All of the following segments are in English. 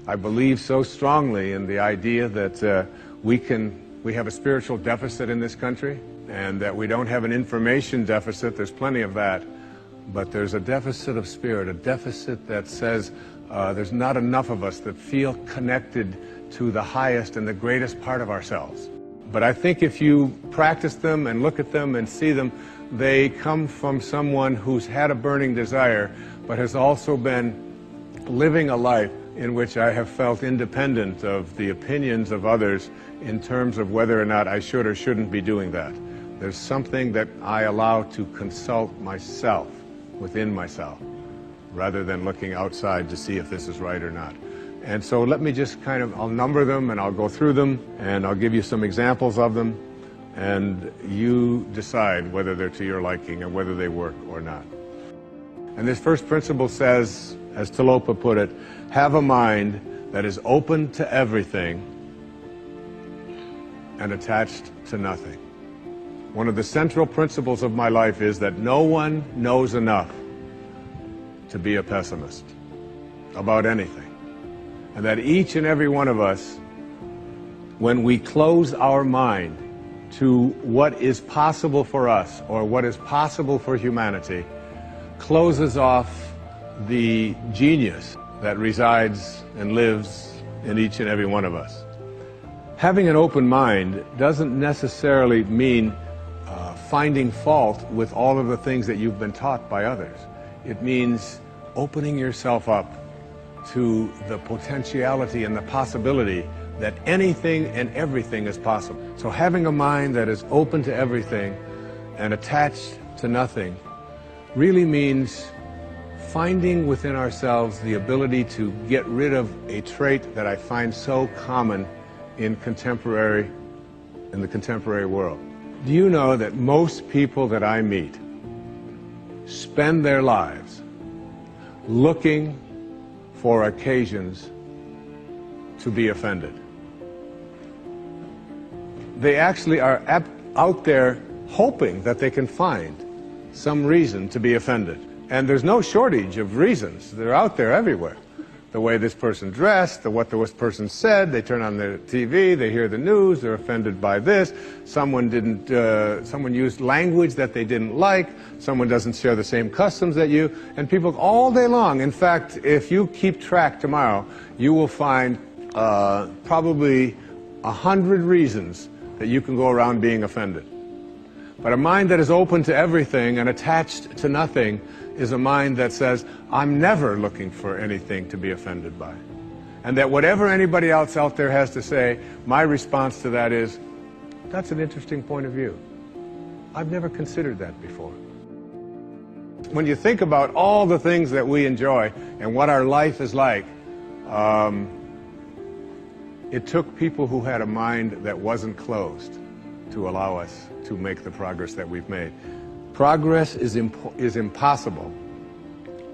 I believe so strongly in the idea that we have a spiritual deficit in this country, and that we don't have an information deficit. There's plenty of that, but there's a deficit of spirit, a deficit that says there's not enough of us that feel connected to the highest and the greatest part of ourselves. But I think if you practice them and look at them and see them, they come from someone who's had a burning desire, but has also been living a life in which I have felt independent of the opinions of others in terms of whether or not I should or shouldn't be doing that. There's something that I allow to consult myself, within myself, rather than looking outside to see if this is right or not. And so let me just I'll number them and I'll go through them and I'll give you some examples of them, and you decide whether they're to your liking and whether they work or not. And this first principle says, as Talopa put it, have a mind that is open to everything and attached to nothing. One of the central principles of my life is that no one knows enough to be a pessimist about anything. And that each and every one of us, when we close our mind to what is possible for us or what is possible for humanity, closes off the genius that resides and lives in each and every one of us. Having an open mind doesn't necessarily mean finding fault with all of the things that you've been taught by others. It means opening yourself up to the potentiality and the possibility that anything and everything is possible. So having a mind that is open to everything and attached to nothing really means finding within ourselves the ability to get rid of a trait that I find so common in the contemporary world. Do you know that most people that I meet spend their lives looking for occasions to be offended? They actually are out there hoping that they can find some reason to be offended. And there's no shortage of reasons. They're out there everywhere. The way this person dressed, what this person said, they turn on their TV, they hear the news, they're offended by this, someone used language that they didn't like, someone doesn't share the same customs that you, and people all day long. In fact, if you keep track tomorrow, you will find probably 100 reasons that you can go around being offended. But a mind that is open to everything and attached to nothing is a mind that says, I'm never looking for anything to be offended by. And that whatever anybody else out there has to say, my response to that is, that's an interesting point of view. I've never considered that before. When you think about all the things that we enjoy and what our life is like, it took people who had a mind that wasn't closed to allow us to make the progress that we've made. Progress is impossible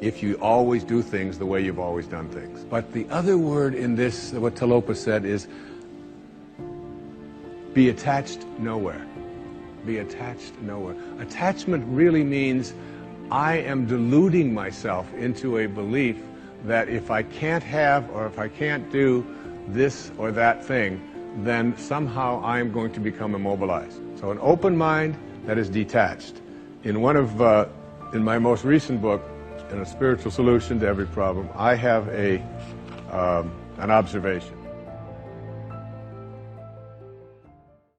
if you always do things the way you've always done things. But the other word in this, what Talopa said, is be attached nowhere. Be attached nowhere. Attachment really means I am deluding myself into a belief that if I can't have or if I can't do this or that thing, then somehow I am going to become immobilized. So an open mind that is detached. In my most recent book, in A Spiritual Solution to Every Problem, I have an observation.